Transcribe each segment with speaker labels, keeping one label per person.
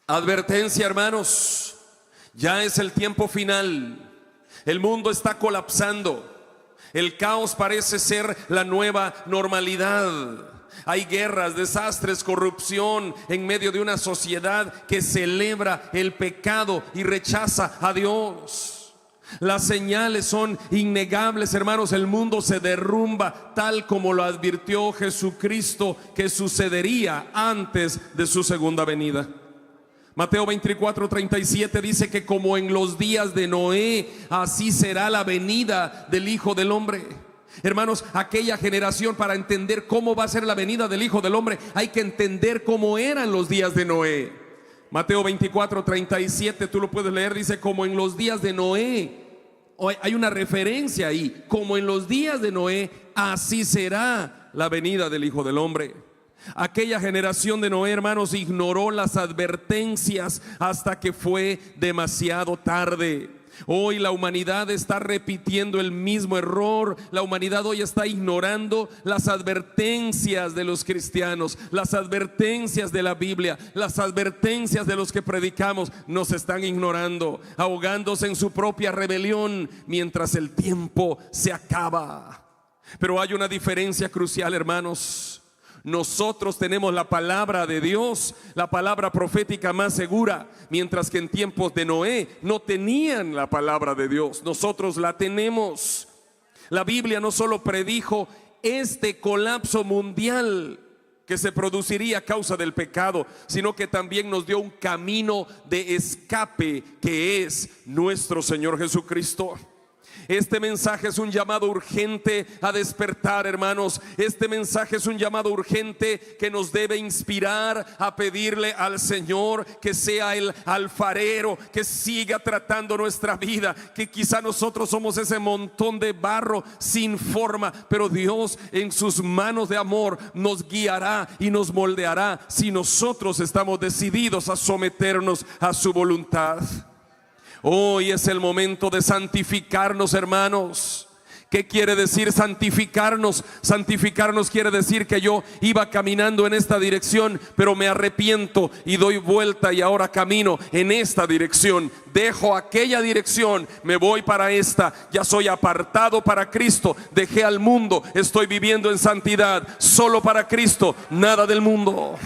Speaker 1: Advertencia, hermanos, ya es el tiempo final. El mundo está colapsando. El caos parece ser la nueva normalidad. Hay guerras, desastres, corrupción en medio de una sociedad que celebra el pecado y rechaza a Dios. Las señales son innegables, hermanos. El mundo se derrumba tal como lo advirtió Jesucristo que sucedería antes de su segunda venida. Mateo 24:37 dice que como en los días de Noé, así será la venida del Hijo del Hombre. Hermanos, aquella generación, para entender cómo va a ser la venida del Hijo del Hombre, hay que entender cómo eran los días de Noé. Mateo 24:37, tú lo puedes leer, dice como en los días de Noé. Hay una referencia ahí, como en los días de Noé, así será la venida del Hijo del Hombre. Aquella generación de Noé, hermanos, ignoró las advertencias hasta que fue demasiado tarde. Hoy la humanidad está repitiendo el mismo error. La humanidad hoy está ignorando las advertencias de los cristianos, las advertencias de la Biblia, las advertencias de los que predicamos. Nos están ignorando, ahogándose en su propia rebelión mientras el tiempo se acaba. Pero hay una diferencia crucial, hermanos. Nosotros tenemos la palabra de Dios, la palabra profética más segura, mientras que en tiempos de Noé no tenían la palabra de Dios. Nosotros la tenemos. La Biblia no solo predijo este colapso mundial que se produciría a causa del pecado, sino que también nos dio un camino de escape que es nuestro Señor Jesucristo. Este mensaje es un llamado urgente a despertar, hermanos. Este mensaje es un llamado urgente que nos debe inspirar a pedirle al Señor que sea el alfarero, que siga tratando nuestra vida, que quizá nosotros somos ese montón de barro sin forma, pero Dios en sus manos de amor nos guiará y nos moldeará si nosotros estamos decididos a someternos a su voluntad. Hoy es el momento de santificarnos, hermanos. ¿Qué quiere decir santificarnos? Santificarnos quiere decir que yo iba caminando en esta dirección, pero me arrepiento y doy vuelta y ahora camino en esta dirección. Dejo aquella dirección, me voy para esta. Ya soy apartado para Cristo. Dejé al mundo, estoy viviendo en santidad, solo para Cristo, nada del mundo.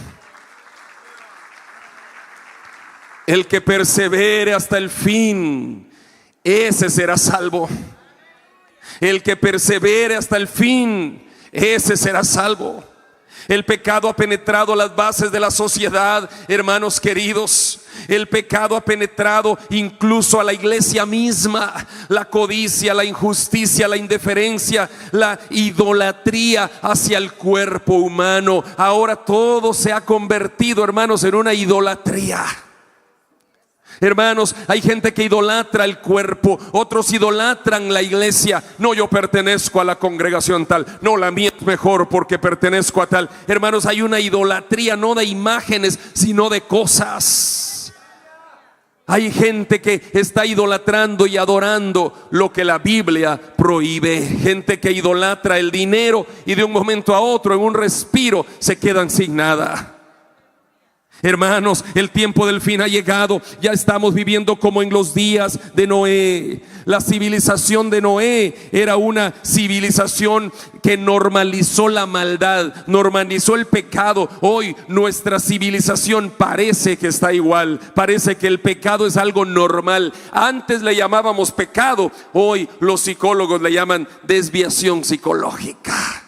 Speaker 1: El que persevere hasta el fin, ese será salvo. El que persevere hasta el fin, ese será salvo. El pecado ha penetrado las bases de la sociedad, hermanos queridos. El pecado ha penetrado incluso a la iglesia misma. La codicia, la injusticia, la indiferencia, la idolatría hacia el cuerpo humano. Ahora todo se ha convertido, hermanos, en una idolatría. Hermanos, hay gente que idolatra el cuerpo, otros idolatran la iglesia. No, yo pertenezco a la congregación tal, no, la mía es mejor porque pertenezco a tal. Hermanos, hay una idolatría no de imágenes, sino de cosas. Hay gente que está idolatrando y adorando lo que la Biblia prohíbe. Gente que idolatra el dinero y de un momento a otro, en un respiro, se quedan sin nada. Hermanos, el tiempo del fin ha llegado. Ya estamos viviendo como en los días de Noé. La civilización de Noé era una civilización que normalizó la maldad, normalizó el pecado. Hoy nuestra civilización parece que está igual. Parece que el pecado es algo normal. Antes le llamábamos pecado, hoy los psicólogos le llaman desviación psicológica.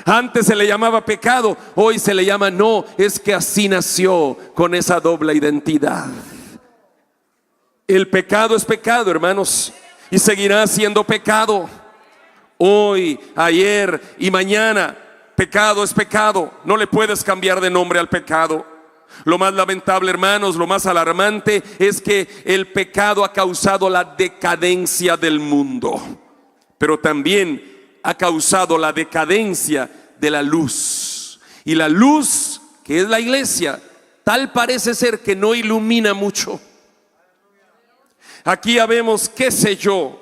Speaker 1: Antes se le llamaba pecado, hoy se le llama no, es que así nació, con esa doble identidad. El pecado es pecado, hermanos, y seguirá siendo pecado. Hoy, ayer y mañana, pecado es pecado. No le puedes cambiar de nombre al pecado. Lo más lamentable, hermanos, lo más alarmante es que el pecado ha causado la decadencia del mundo, pero también ha causado la decadencia de la luz. Y la luz, que es la iglesia, tal parece ser que no ilumina mucho. Aquí ya vemos, qué sé yo,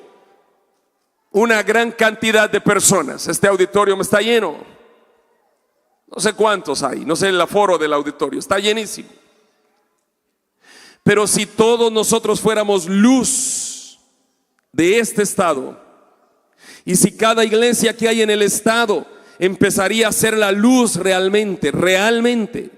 Speaker 1: una gran cantidad de personas. Este auditorio está lleno. No sé cuántos hay, no sé el aforo del auditorio, está llenísimo. Pero si todos nosotros fuéramos luz de este estado, y si cada iglesia que hay en el estado empezaría a ser la luz realmente,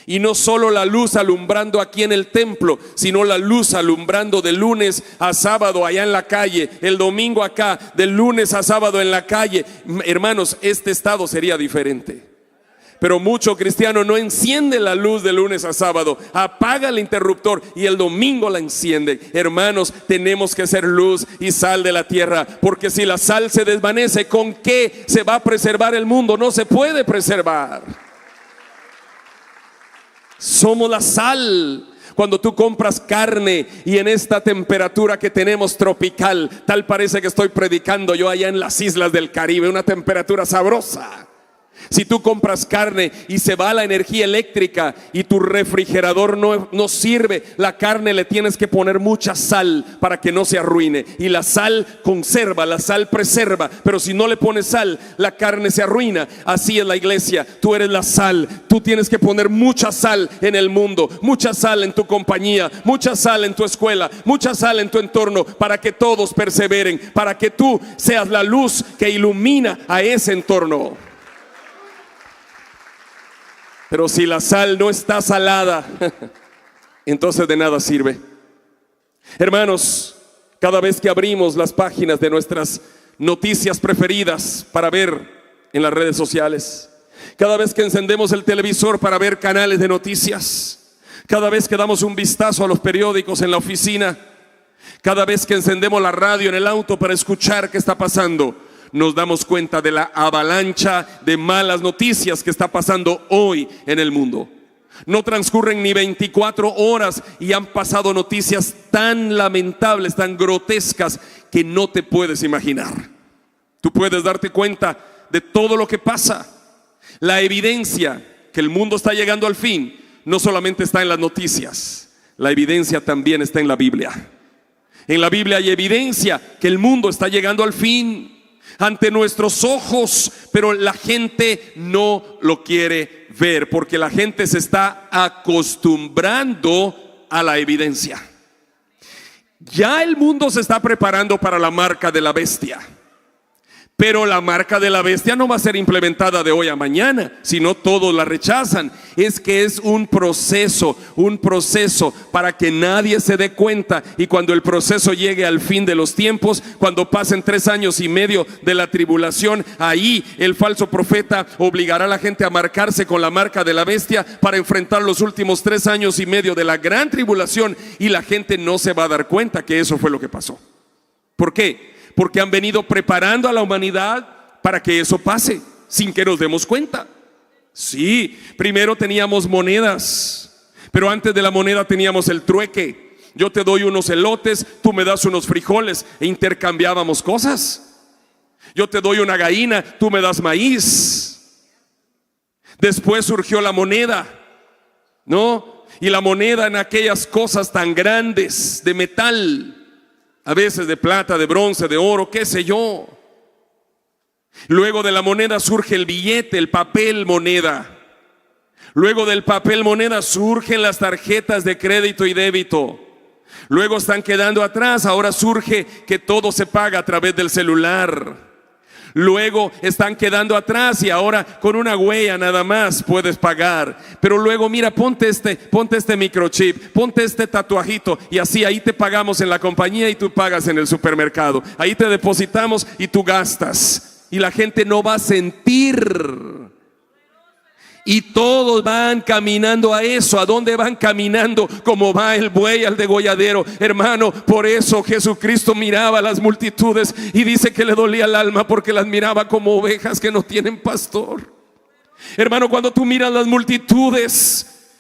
Speaker 1: y no solo la luz alumbrando aquí en el templo, sino la luz alumbrando de lunes a sábado allá en la calle, el domingo acá, de lunes a sábado en la calle, hermanos, este estado sería diferente. Pero mucho cristiano no enciende la luz de lunes a sábado, apaga el interruptor y el domingo la enciende. Hermanos, tenemos que ser luz y sal de la tierra, porque si la sal se desvanece, ¿con qué se va a preservar el mundo? No se puede preservar. Somos la sal. Cuando tú compras carne y en esta temperatura que tenemos tropical, tal parece que estoy predicando yo allá en las islas del Caribe, una temperatura sabrosa. Si tú compras carne y se va la energía eléctrica y tu refrigerador no sirve, la carne le tienes que poner mucha sal para que no se arruine. Y la sal conserva, la sal preserva. Pero si no le pones sal, la carne se arruina. Así es la iglesia, tú eres la sal. Tú tienes que poner mucha sal en el mundo, mucha sal en tu compañía, mucha sal en tu escuela, mucha sal en tu entorno, para que todos perseveren, para que tú seas la luz que ilumina a ese entorno. Pero si la sal no está salada, entonces de nada sirve. Hermanos, cada vez que abrimos las páginas de nuestras noticias preferidas para ver en las redes sociales, cada vez que encendemos el televisor para ver canales de noticias, cada vez que damos un vistazo a los periódicos en la oficina, cada vez que encendemos la radio en el auto para escuchar qué está pasando, nos damos cuenta de la avalancha de malas noticias que está pasando hoy en el mundo. No transcurren ni 24 horas y han pasado noticias tan lamentables, tan grotescas, que no te puedes imaginar. Tú puedes darte cuenta de todo lo que pasa. La evidencia que el mundo está llegando al fin no solamente está en las noticias, la evidencia también está en la Biblia. En la Biblia hay evidencia que el mundo está llegando al fin ante nuestros ojos, pero la gente no lo quiere ver, porque la gente se está acostumbrando a la evidencia. Ya el mundo se está preparando para la marca de la bestia, pero la marca de la bestia no va a ser implementada de hoy a mañana, sino todos la rechazan. Es que es un proceso para que nadie se dé cuenta. Y cuando el proceso llegue al fin de los tiempos, cuando pasen 3 años y medio de la tribulación, ahí el falso profeta obligará a la gente a marcarse con la marca de la bestia para enfrentar los últimos 3 años y medio de la gran tribulación. Y la gente no se va a dar cuenta que eso fue lo que pasó. ¿Por qué? Porque han venido preparando a la humanidad para que eso pase, sin que nos demos cuenta. Sí, primero teníamos monedas, pero antes de la moneda teníamos el trueque. Yo te doy unos elotes, tú me das unos frijoles, e intercambiábamos cosas. Yo te doy una gallina, tú me das maíz. Después surgió la moneda, ¿no? Y la moneda en aquellas cosas tan grandes de metal, a veces de plata, de bronce, de oro, qué sé yo. Luego de la moneda surge el billete, el papel moneda. Luego del papel moneda surgen las tarjetas de crédito y débito. Luego están quedando atrás, ahora surge que todo se paga a través del celular. Luego están quedando atrás y ahora con una huella nada más puedes pagar. Pero luego mira, ponte este microchip, ponte este tatuajito, y así ahí te pagamos en la compañía y tú pagas en el supermercado. Ahí te depositamos y tú gastas. Y la gente no va a sentir. Y todos van caminando a eso. ¿A dónde van caminando? Como va el buey al degolladero. Hermano, por eso Jesucristo miraba a las multitudes y dice que le dolía el alma, porque las miraba como ovejas que no tienen pastor. Hermano, cuando tú miras las multitudes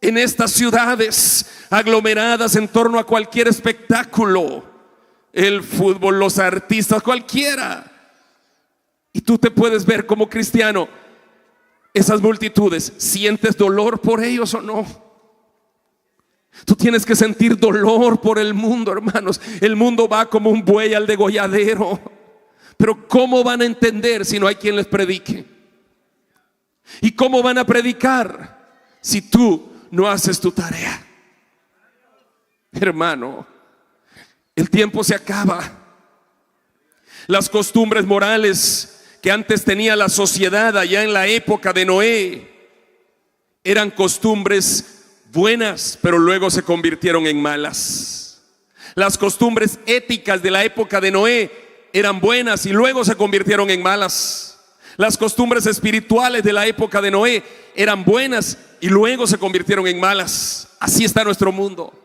Speaker 1: en estas ciudades aglomeradas en torno a cualquier espectáculo, el fútbol, los artistas, cualquiera, y tú te puedes ver como cristiano, esas multitudes, ¿sientes dolor por ellos o no? Tú tienes que sentir dolor por el mundo, hermanos. El mundo va como un buey al degolladero. Pero ¿cómo van a entender si no hay quien les predique? ¿Y cómo van a predicar si tú no haces tu tarea? Hermano, el tiempo se acaba. Las costumbres morales que antes tenía la sociedad allá en la época de Noé eran costumbres buenas, pero luego se convirtieron en malas. Las costumbres éticas de la época de Noé eran buenas y luego se convirtieron en malas. Las costumbres espirituales de la época de Noé eran buenas y luego se convirtieron en malas. Así está nuestro mundo.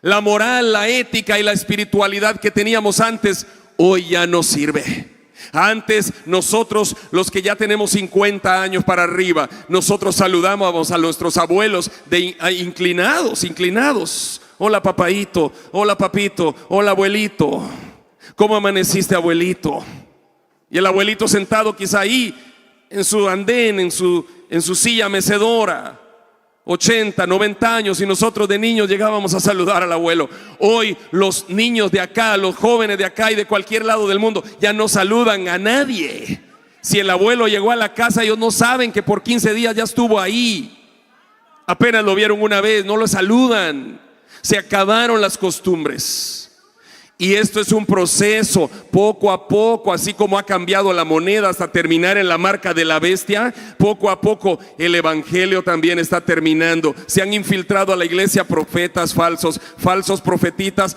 Speaker 1: La moral, la ética y la espiritualidad que teníamos antes, hoy ya no sirve. Antes nosotros, los que ya tenemos 50 años para arriba, nosotros saludábamos a nuestros abuelos inclinados. Hola papaito, hola papito, hola abuelito. ¿Cómo amaneciste, abuelito? Y el abuelito sentado quizá ahí en su andén, en su silla mecedora, 80, 90 años, y nosotros de niños llegábamos a saludar al abuelo. Hoy los niños de acá, los jóvenes de acá y de cualquier lado del mundo ya no saludan a nadie. Si el abuelo llegó a la casa, ellos no saben que por 15 días ya estuvo ahí. Apenas lo vieron una vez, no lo saludan. Se acabaron las costumbres. Y esto es un proceso, poco a poco, así como ha cambiado la moneda hasta terminar en la marca de la bestia, poco a poco el evangelio también está terminando. Se han infiltrado a la iglesia profetas falsos profetitas,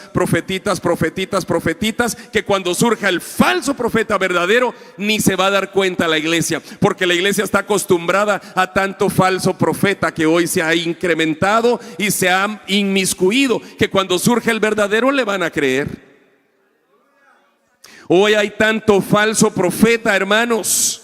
Speaker 1: que cuando surja el falso profeta verdadero, ni se va a dar cuenta la iglesia, porque la iglesia está acostumbrada a tanto falso profeta que hoy se ha incrementado y se ha inmiscuido, que cuando surge el verdadero le van a creer. Hoy hay tanto falso profeta, hermanos,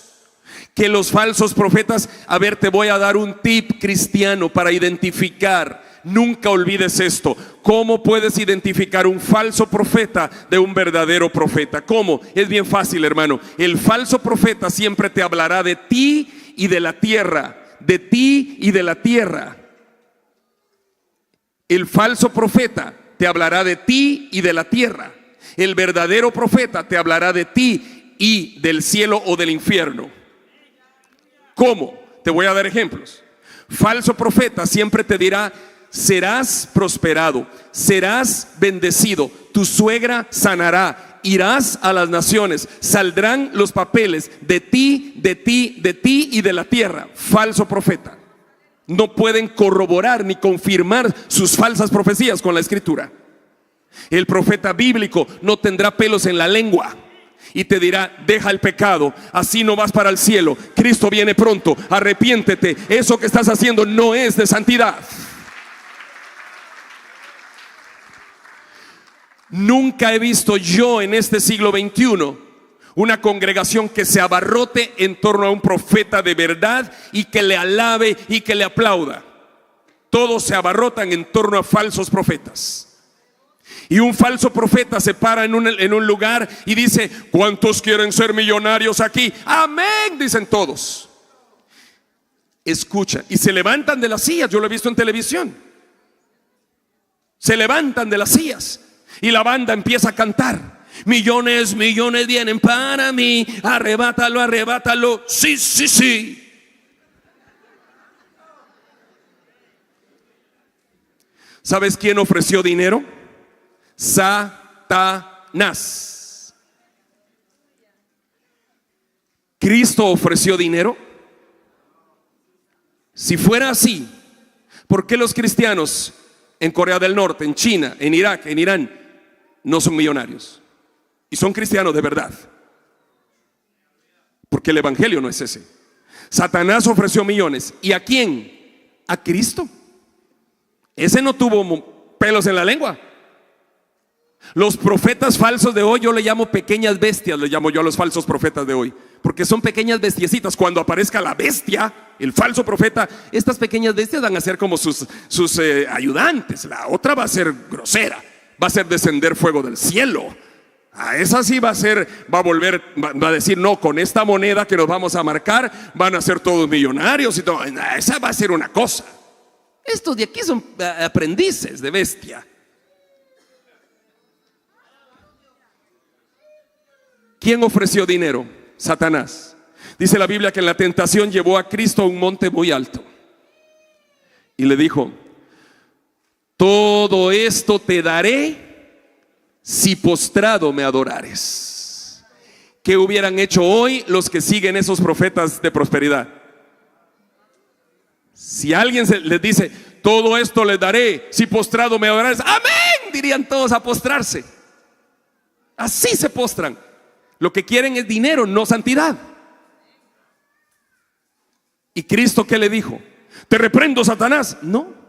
Speaker 1: que los falsos profetas, a ver, te voy a dar un tip cristiano para identificar. Nunca olvides esto. ¿Cómo puedes identificar un falso profeta de un verdadero profeta? ¿Cómo? Es bien fácil, hermano. El falso profeta siempre te hablará de ti y de la tierra. De ti y de la tierra. El falso profeta te hablará de ti y de la tierra. El verdadero profeta te hablará de ti y del cielo o del infierno. ¿Cómo? Te voy a dar ejemplos. Falso profeta siempre te dirá: serás prosperado, serás bendecido, tu suegra sanará, irás a las naciones, saldrán los papeles de ti y de la tierra. Falso profeta. No pueden corroborar ni confirmar sus falsas profecías con la escritura. El profeta bíblico no tendrá pelos en la lengua y te dirá: deja el pecado, así no vas para el cielo, Cristo viene pronto, arrepiéntete, eso que estás haciendo no es de santidad. Nunca he visto yo en este siglo XXI una congregación que se abarrote en torno a un profeta de verdad y que le alabe y que le aplauda. Todos se abarrotan en torno a falsos profetas. Y un falso profeta se para en un lugar y dice: ¿cuántos quieren ser millonarios aquí? Amén, dicen todos. Escucha, y se levantan de las sillas. Yo lo he visto en televisión. Se levantan de las sillas y la banda empieza a cantar: millones, millones vienen para mí, arrebátalo, arrebátalo, sí, sí, sí. ¿Sabes quién ofreció dinero? Satanás. ¿Cristo ofreció dinero? Si fuera así, ¿por qué los cristianos en Corea del Norte, en China, en Irak, en Irán no son millonarios? Y son cristianos de verdad. Porque el evangelio no es ese. Satanás ofreció millones. ¿Y a quién? A Cristo. Ese no tuvo pelos en la lengua. Los profetas falsos de hoy, yo le llamo pequeñas bestias, le llamo yo a los falsos profetas de hoy, porque son pequeñas bestiecitas. Cuando aparezca la bestia, el falso profeta, estas pequeñas bestias van a ser como sus ayudantes. La otra va a ser grosera, va a ser descender fuego del cielo. A esa sí va a decir: no, con esta moneda que nos vamos a marcar van a ser todos millonarios y todo. Esa va a ser una cosa. Estos de aquí son aprendices de bestia. ¿Quién ofreció dinero? Satanás. Dice la Biblia que en la tentación llevó a Cristo a un monte muy alto y le dijo: todo esto te daré si postrado me adorares. ¿Qué hubieran hecho hoy los que siguen esos profetas de prosperidad? Si alguien les dice, todo esto les daré si postrado me adorares, amén, dirían todos a postrarse. Así se postran. Lo que quieren es dinero, no santidad. ¿Y Cristo qué le dijo? Te reprendo, Satanás. No,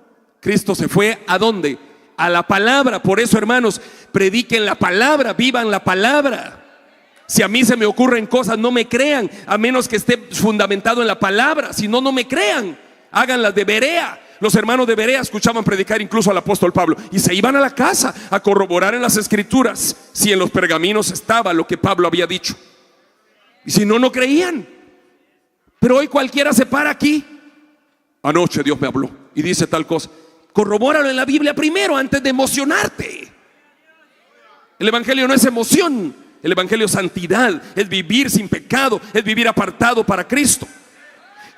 Speaker 1: Cristo se fue ¿a dónde? A la palabra. Por eso, hermanos, prediquen la palabra, vivan la palabra. Si a mí se me ocurren cosas, no me crean, a menos que esté fundamentado en la palabra. Si no, no me crean. Háganlas de Berea. Los hermanos de Berea escuchaban predicar incluso al apóstol Pablo y se iban a la casa a corroborar en las escrituras si en los pergaminos estaba lo que Pablo había dicho. Y si no, no creían. Pero hoy cualquiera se para aquí. Anoche Dios me habló y dice tal cosa. Corrobóralo en la Biblia primero antes de emocionarte. El evangelio no es emoción. El evangelio es santidad, es vivir sin pecado, es vivir apartado para Cristo.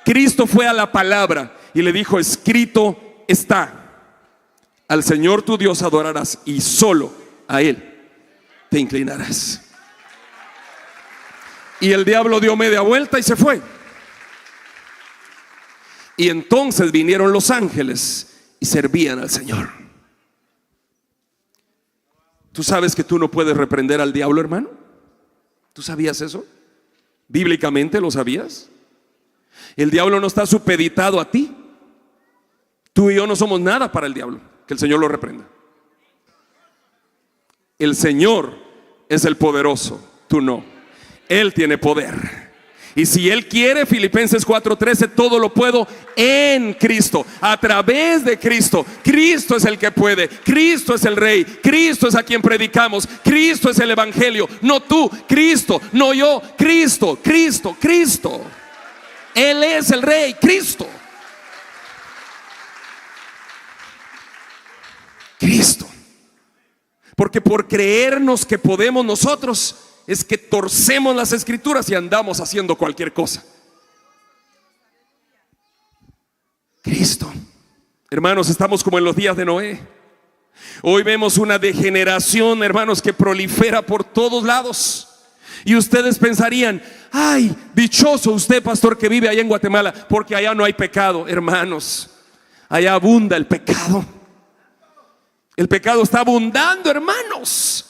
Speaker 1: Cristo fue a la palabra y le dijo, escrito está, al Señor tu Dios adorarás y solo a Él te inclinarás. Y el diablo dio media vuelta y se fue. Y entonces vinieron los ángeles y servían al Señor. ¿Tú sabes que tú no puedes reprender al diablo, hermano? ¿Tú sabías eso? ¿Bíblicamente lo sabías? El diablo no está supeditado a ti. Tú y yo no somos nada para el diablo. Que el Señor lo reprenda. El Señor es el poderoso, tú no. Él tiene poder. Y si Él quiere, Filipenses 4:13, todo lo puedo en Cristo, a través de Cristo. Cristo es el que puede, Cristo es el Rey, Cristo es a quien predicamos, Cristo es el Evangelio, no tú, Cristo, no yo, Cristo, Cristo, Cristo. Él es el Rey, Cristo. Cristo. Porque por creernos que podemos nosotros, es que torcemos las escrituras y andamos haciendo cualquier cosa. Cristo. Hermanos, estamos como en los días de Noé. Hoy vemos una degeneración, hermanos, que prolifera por todos lados. Y ustedes pensarían, ay, dichoso usted, pastor, que vive allá en Guatemala, porque allá no hay pecado. Hermanos, allá abunda el pecado. El pecado está abundando, hermanos.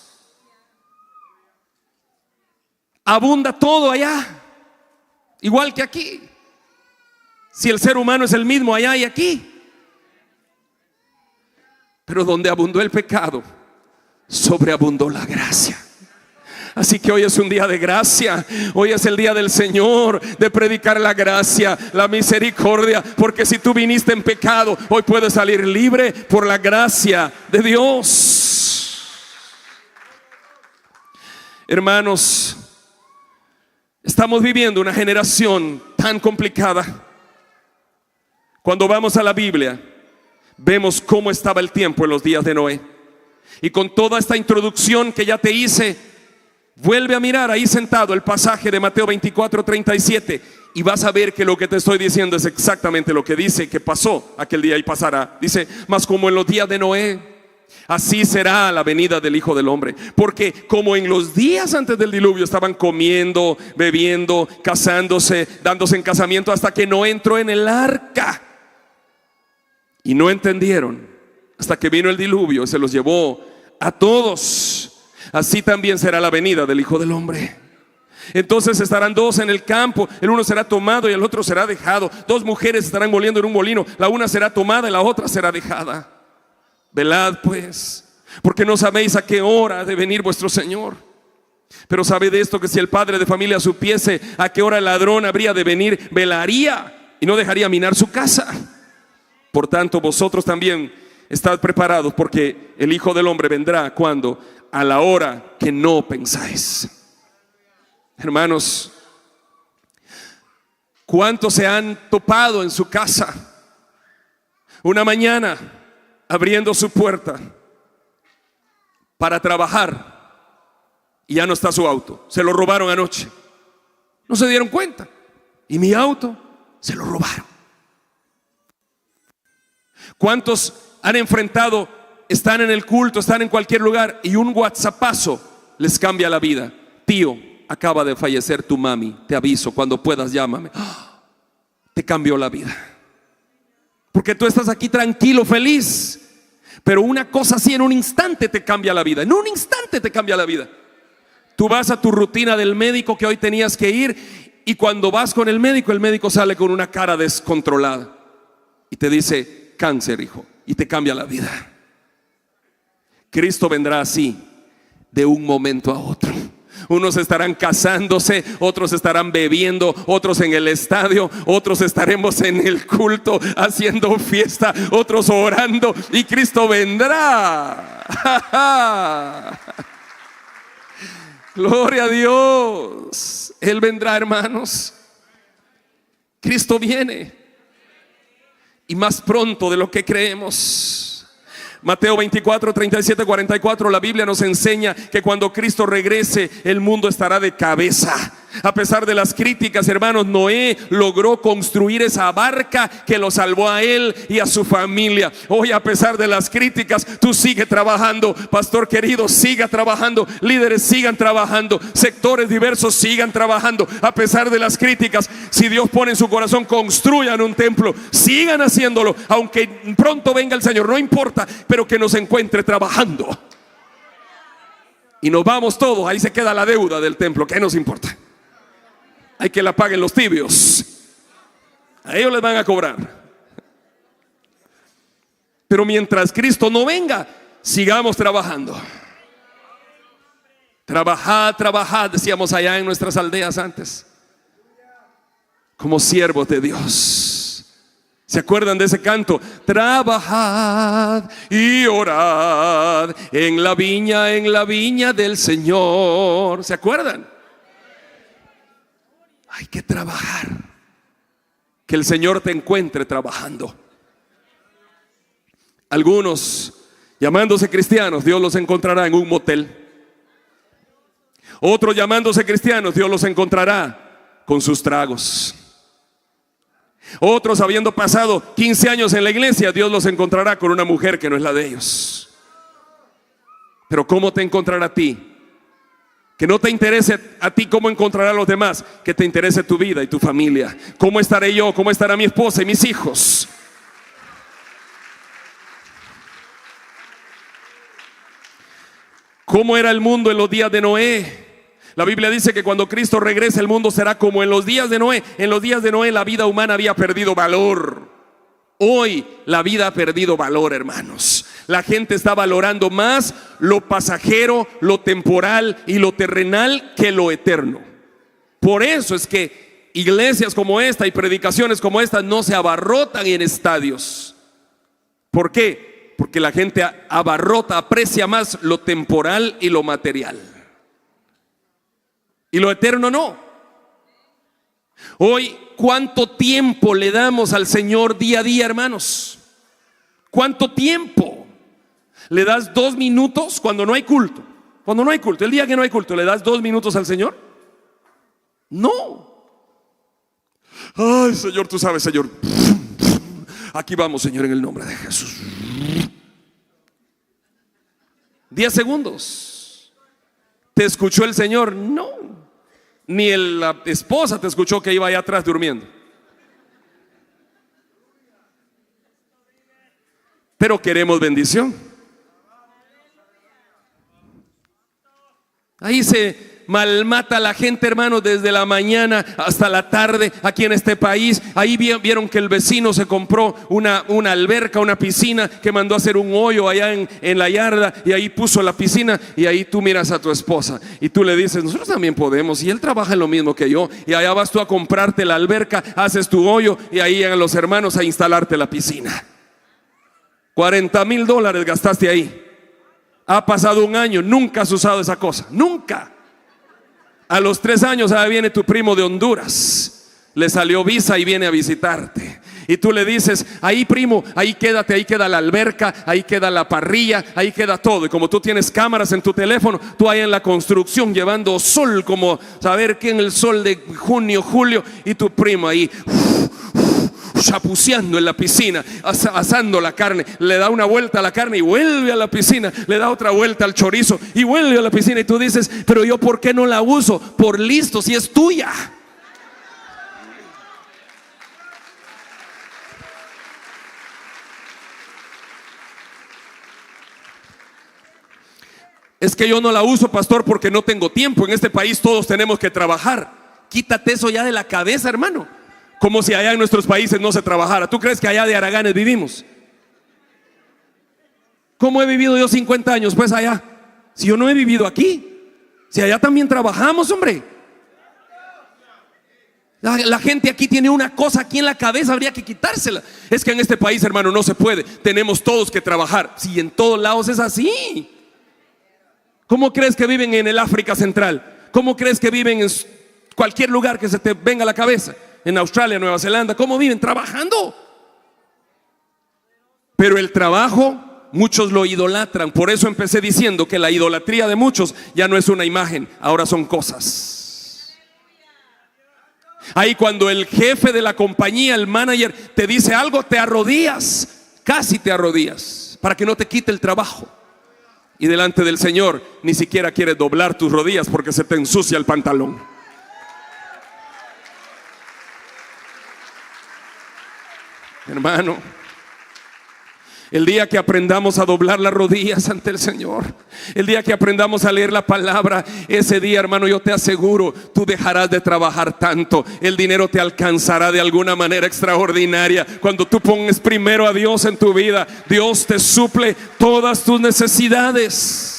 Speaker 1: Abunda todo allá, igual que aquí. Si el ser humano es el mismo allá y aquí. Pero donde abundó el pecado, sobreabundó la gracia. Así que hoy es un día de gracia. Hoy es el día del Señor, de predicar la gracia, la misericordia. Porque si tú viniste en pecado, hoy puedes salir libre por la gracia de Dios. Hermanos, estamos viviendo una generación tan complicada. Cuando vamos a la Biblia, vemos cómo estaba el tiempo en los días de Noé. Y con toda esta introducción que ya te hice, vuelve a mirar ahí sentado el pasaje de Mateo 24:37 y vas a ver que lo que te estoy diciendo es exactamente lo que dice que pasó aquel día y pasará. Dice, mas como en los días de Noé, así será la venida del Hijo del Hombre. Porque como en los días antes del diluvio estaban comiendo, bebiendo, casándose, dándose en casamiento, hasta que Noé entró en el arca. Y no entendieron hasta que vino el diluvio y se los llevó a todos. Así también será la venida del Hijo del Hombre. Entonces estarán dos en el campo, el uno será tomado y el otro será dejado. Dos mujeres estarán moliendo en un molino, la una será tomada y la otra será dejada. Velad pues, porque no sabéis a qué hora ha de venir vuestro Señor. Pero sabed esto, que si el padre de familia supiese a qué hora el ladrón habría de venir, velaría y no dejaría minar su casa. Por tanto, vosotros también estad preparados, porque el Hijo del Hombre vendrá cuando, a la hora que no pensáis. Hermanos, ¿cuántos se han topado en su casa una mañana abriendo su puerta para trabajar y ya no está su auto? Se lo robaron anoche, no se dieron cuenta, y mi auto se lo robaron. ¿Cuántos han enfrentado están en el culto, están en cualquier lugar y un WhatsAppazo les cambia la vida. Tío, acaba de fallecer tu mami, te aviso, cuando puedas llámame. Te cambió la vida. Porque tú estás aquí tranquilo, feliz, pero una cosa así en un instante te cambia la vida. En un instante te cambia la vida. Tú vas a tu rutina del médico que hoy tenías que ir, y cuando vas con el médico sale con una cara descontrolada y te dice: cáncer, hijo, y te cambia la vida. Cristo vendrá así, de un momento a otro. Unos estarán casándose, otros estarán bebiendo, otros en el estadio, otros estaremos en el culto haciendo fiesta, otros orando, y Cristo vendrá. Gloria a Dios. Él vendrá, hermanos. Cristo viene, y más pronto de lo que creemos. Mateo 24, 37, 44, la Biblia nos enseña que cuando Cristo regrese, el mundo estará de cabeza. A pesar de las críticas, hermanos, Noé logró construir esa barca que lo salvó a él y a su familia. Hoy, a pesar de las críticas, tú sigue trabajando. Pastor querido, siga trabajando. Líderes, sigan trabajando. Sectores diversos, sigan trabajando. A pesar de las críticas, si Dios pone en su corazón, construyan un templo, sigan haciéndolo. Aunque pronto venga el Señor, no importa, pero que nos encuentre trabajando. Y nos vamos todos, ahí se queda la deuda del templo. ¿Qué nos importa? Hay que la paguen los tibios. A ellos les van a cobrar. Pero mientras Cristo no venga, sigamos trabajando. Trabajad, trabajad, decíamos allá en nuestras aldeas antes, como siervos de Dios. ¿Se acuerdan de ese canto? Trabajad y orad en la viña del Señor. ¿Se acuerdan? Hay que trabajar. Que el Señor te encuentre trabajando. Algunos, llamándose cristianos, Dios los encontrará en un motel. Otros, llamándose cristianos, Dios los encontrará con sus tragos. Otros, habiendo pasado 15 años en la iglesia, Dios los encontrará con una mujer que no es la de ellos. Pero ¿cómo te encontrará a ti? Que no te interese a ti cómo encontrará a los demás, que te interese tu vida y tu familia. ¿Cómo estaré yo? ¿Cómo estará mi esposa y mis hijos? ¿Cómo era el mundo en los días de Noé? La Biblia dice que cuando Cristo regrese, el mundo será como en los días de Noé. En los días de Noé la vida humana había perdido valor. Hoy la vida ha perdido valor, hermanos. La gente está valorando más lo pasajero, lo temporal y lo terrenal que lo eterno. Por eso es que iglesias como esta y predicaciones como esta no se abarrotan en estadios. ¿Por qué? Porque la gente abarrota, aprecia más lo temporal y lo material, y lo eterno no. Hoy, ¿cuánto tiempo le damos al Señor día a día, hermanos? ¿Cuánto tiempo? ¿Le das 2 minutos cuando no hay culto? Cuando no hay culto, el día que no hay culto, ¿le das 2 minutos al Señor? No. Ay, Señor, tú sabes, Señor. Aquí vamos, Señor, en el nombre de Jesús. 10 segundos. ¿Te escuchó el Señor? No. Ni la esposa te escuchó que iba allá atrás durmiendo. Pero queremos bendición. Ahí se malmata a la gente, hermanos, desde la mañana hasta la tarde aquí en este país. Ahí vieron que el vecino se compró una alberca, una piscina, que mandó a hacer un hoyo allá en la yarda, y ahí puso la piscina. Y ahí tú miras a tu esposa y tú le dices: nosotros también podemos, y él trabaja en lo mismo que yo. Y allá vas tú a comprarte la alberca, haces tu hoyo, y ahí llegan los hermanos a instalarte la piscina. $40,000 gastaste ahí. Ha pasado un año, nunca has usado esa cosa, nunca. A los 3 años ahora viene tu primo de Honduras, le salió visa y viene a visitarte. Y tú le dices: ahí, primo, ahí quédate, ahí queda la alberca, ahí queda la parrilla, ahí queda todo. Y como tú tienes cámaras en tu teléfono, tú ahí en la construcción llevando sol, como saber que en el sol de junio, julio, y tu primo ahí chapuceando en la piscina, asando la carne, le da una vuelta a la carne y vuelve a la piscina, le da otra vuelta al chorizo y vuelve a la piscina. Y tú dices, pero yo ¿por qué no la uso? Por listo, si es tuya. Es que yo no la uso, pastor, porque no tengo tiempo. En este país todos tenemos que trabajar. Quítate eso ya de la cabeza, hermano. Como si allá en nuestros países no se trabajara. ¿Tú crees que allá de haraganes vivimos? ¿Cómo he vivido yo 50 años pues allá? Si yo no he vivido aquí. Si allá también trabajamos, hombre. La gente aquí tiene una cosa aquí en la cabeza, habría que quitársela. Es que en este país, hermano, no se puede. Tenemos todos que trabajar. Si en todos lados es así. ¿Cómo crees que viven en el África Central? ¿Cómo crees que viven en cualquier lugar que se te venga a la cabeza? En Australia, Nueva Zelanda, ¿cómo viven? Trabajando. Pero el trabajo, muchos lo idolatran. Por eso empecé diciendo que la idolatría de muchos ya no es una imagen, ahora son cosas. Ahí cuando el jefe de la compañía, el manager, te dice algo, te arrodillas, casi te arrodillas, para que no te quite el trabajo. Y delante del Señor ni siquiera quieres doblar tus rodillas porque se te ensucia el pantalón. Hermano, el día que aprendamos a doblar las rodillas ante el Señor, el día que aprendamos a leer la palabra, ese día, hermano, yo te aseguro, tú dejarás de trabajar tanto. El dinero te alcanzará de alguna manera extraordinaria. Cuando tú pongas primero a Dios en tu vida, Dios te suple todas tus necesidades.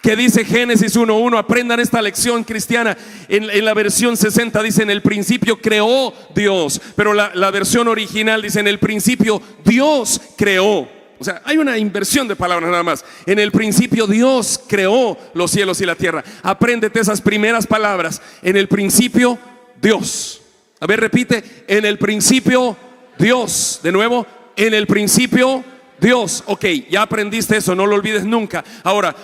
Speaker 1: Que dice Génesis 1:1, aprendan esta lección cristiana. En la versión 60 dice, en el principio creó Dios. Pero la versión original dice, en el principio Dios creó. O sea, hay una inversión de palabras nada más. En el principio Dios creó los cielos y la tierra. Apréndete esas primeras palabras. En el principio Dios. A ver, repite, en el principio Dios. De nuevo, en el principio Dios. Ok, ya aprendiste eso, no lo olvides nunca. Ahora,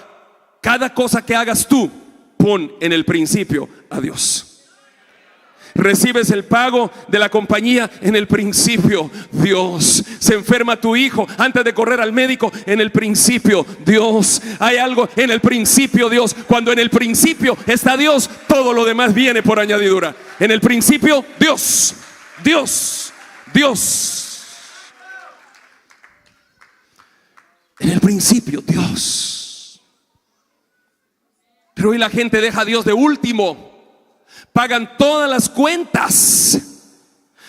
Speaker 1: cada cosa que hagas tú, pon en el principio a Dios. Recibes el pago de la compañía, en el principio Dios. Se enferma tu hijo, antes de correr al médico, en el principio Dios. Hay algo, en el principio Dios. Cuando en el principio está Dios, todo lo demás viene por añadidura. En el principio Dios, Dios, Dios. En el principio Dios. Pero hoy la gente deja a Dios de último. Pagan todas las cuentas.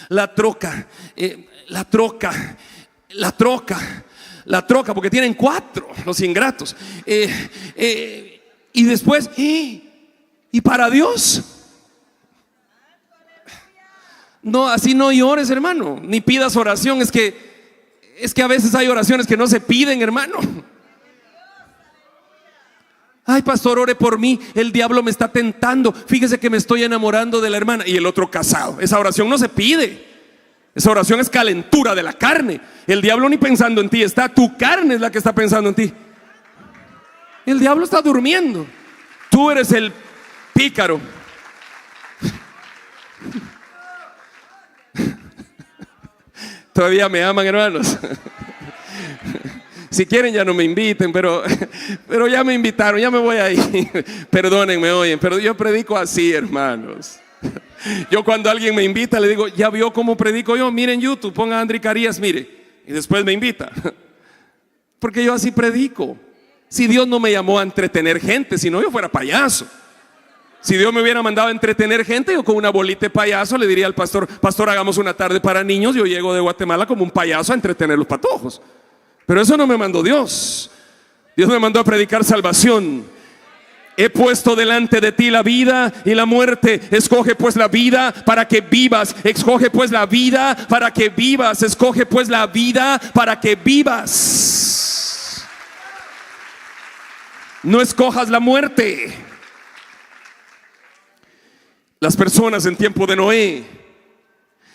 Speaker 1: La troca, porque tienen 4 los ingratos. Y después, ¿y para Dios? No, así no llores, hermano, ni pidas oración. Es que a veces hay oraciones que no se piden, hermano. Ay, pastor, ore por mí, el diablo me está tentando. Fíjese que me estoy enamorando de la hermana. Y el otro casado. Esa oración no se pide. Esa oración es calentura de la carne. El diablo ni pensando en ti está. Tu carne es la que está pensando en ti. El diablo está durmiendo. Tú eres el pícaro. Todavía me aman, hermanos. Si quieren ya no me inviten, pero ya me invitaron, ya me voy a ir. Perdónenme, oyen, pero yo predico así, hermanos. Yo cuando alguien me invita le digo, ¿ya vio cómo predico yo? Miren YouTube, ponga a André Carías, mire. Y después me invita. Porque yo así predico. Si Dios no me llamó a entretener gente, si no yo fuera payaso. Si Dios me hubiera mandado a entretener gente, yo con una bolita de payaso le diría al pastor, pastor, hagamos una tarde para niños. Yo llego de Guatemala como un payaso a entretener los patojos. Pero eso no me mandó Dios. Dios me mandó a predicar salvación. He puesto delante de ti la vida y la muerte. Escoge pues la vida para que vivas. Escoge pues la vida para que vivas. Escoge pues la vida para que vivas. No escojas la muerte. Las personas en tiempo de Noé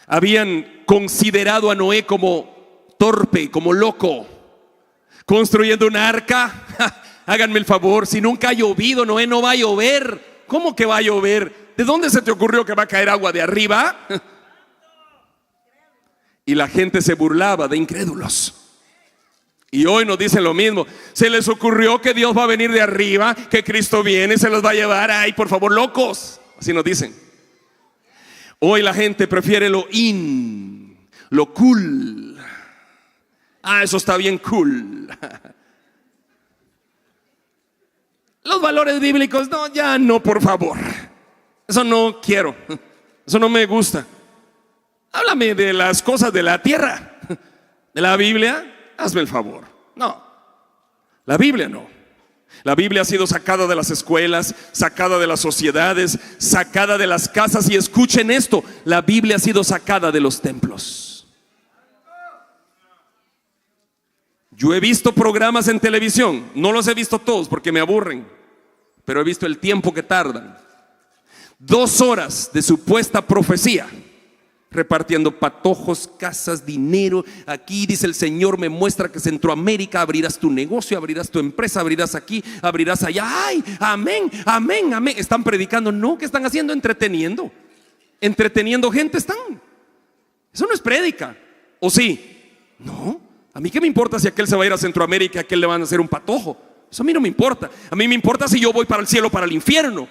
Speaker 1: habían considerado a Noé como torpe, como loco. Construyendo una arca. Háganme el favor, si nunca ha llovido, Noé, no va a llover. ¿Cómo que va a llover? ¿De dónde se te ocurrió que va a caer agua de arriba? Y la gente se burlaba de incrédulos. Y hoy nos dicen lo mismo. Se les ocurrió que Dios va a venir de arriba, que Cristo viene y se los va a llevar. Ay, por favor, locos. Así nos dicen. Hoy la gente prefiere lo lo cool. Ah, eso está bien cool. Los valores bíblicos, no, ya no, por favor. Eso no quiero. Eso no me gusta. Háblame de las cosas de la tierra. De la Biblia, hazme el favor. No, la Biblia no. La Biblia ha sido sacada de las escuelas, sacada de las sociedades, sacada de las casas. Y escuchen esto, la Biblia ha sido sacada de los templos. Yo he visto programas en televisión, no los he visto todos porque me aburren, pero he visto el tiempo que tardan. 2 horas de supuesta profecía, repartiendo patojos, casas, dinero. Aquí dice el Señor, me muestra que Centroamérica abrirás tu negocio, abrirás tu empresa, abrirás aquí, abrirás allá. Ay, amén, amén, amén. Están predicando, no, ¿qué están haciendo? Entreteniendo gente están. Eso no es prédica, ¿o sí? No, a mí qué me importa si aquel se va a ir a Centroamérica y a aquel le van a hacer un patojo. Eso a mí no me importa. A mí me importa si yo voy para el cielo o para el infierno.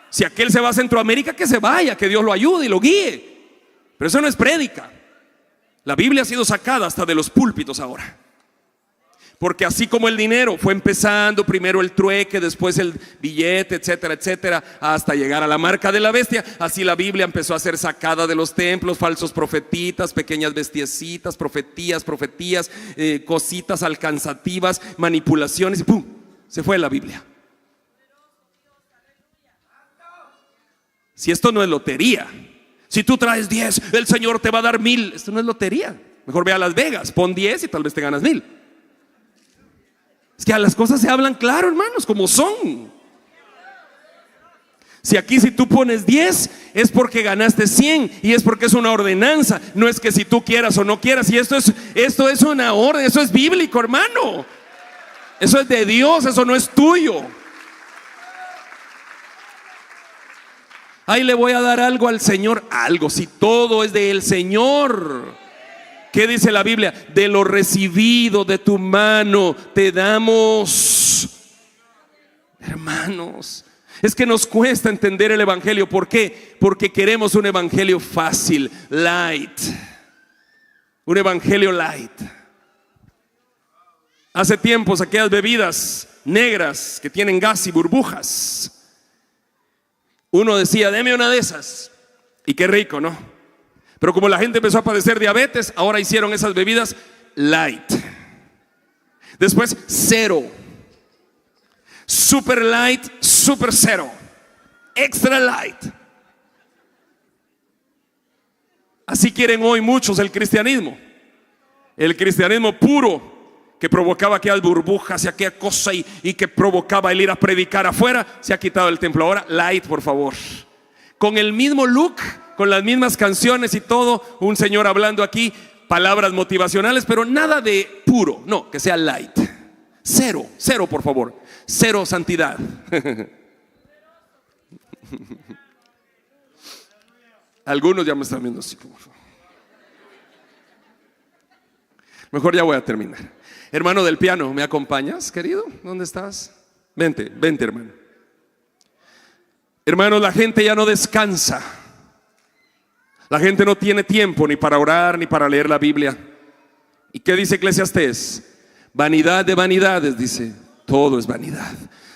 Speaker 1: Si aquel se va a Centroamérica, que se vaya, que Dios lo ayude y lo guíe. Pero eso no es prédica. La Biblia ha sido sacada hasta de los púlpitos ahora. Porque así como el dinero fue empezando, primero el trueque, después el billete, etcétera, etcétera, hasta llegar a la marca de la bestia, así la Biblia empezó a ser sacada de los templos. Falsos profetitas, pequeñas bestiecitas, profetías, cositas alcanzativas, manipulaciones, y ¡pum! Se fue la Biblia. Si esto no es lotería, si tú traes 10, el Señor te va a dar 1000. Esto no es lotería. Mejor ve a Las Vegas, pon 10 y tal vez te ganas 1000. Es que a las cosas se hablan claro, hermanos, como son. Si tú pones 10, es porque ganaste 100 y es porque es una ordenanza. No es que si tú quieras o no quieras. Y esto es una orden, eso es bíblico, hermano. Eso es de Dios, eso no es tuyo. Ahí le voy a dar algo al Señor. Algo, si todo es del Señor. ¿Qué dice la Biblia? De lo recibido de tu mano te damos. Hermanos, es que nos cuesta entender el evangelio. ¿Por qué? Porque queremos un evangelio fácil, light. Un evangelio light. Hace tiempos aquellas bebidas negras que tienen gas y burbujas, uno decía, deme una de esas. Y qué rico, ¿no? Pero como la gente empezó a padecer diabetes, ahora hicieron esas bebidas light. Después cero, super light, super cero, extra light. Así quieren hoy muchos el cristianismo. El cristianismo puro, que provocaba aquellas burbujas y aquella cosa y que provocaba el ir a predicar afuera, se ha quitado el templo. Ahora light, por favor. Con el mismo look, con las mismas canciones y todo, un señor hablando aquí, palabras motivacionales, pero nada de puro, no, que sea light. Cero, cero, por favor. Cero santidad. Algunos ya me están viendo así. Mejor ya voy a terminar. Hermano del piano, ¿me acompañas, querido? ¿Dónde estás? Vente, vente, hermano. Hermanos, la gente ya no descansa. La gente no tiene tiempo ni para orar ni para leer la Biblia. ¿Y qué dice Eclesiastés? Vanidad de vanidades, dice, todo es vanidad.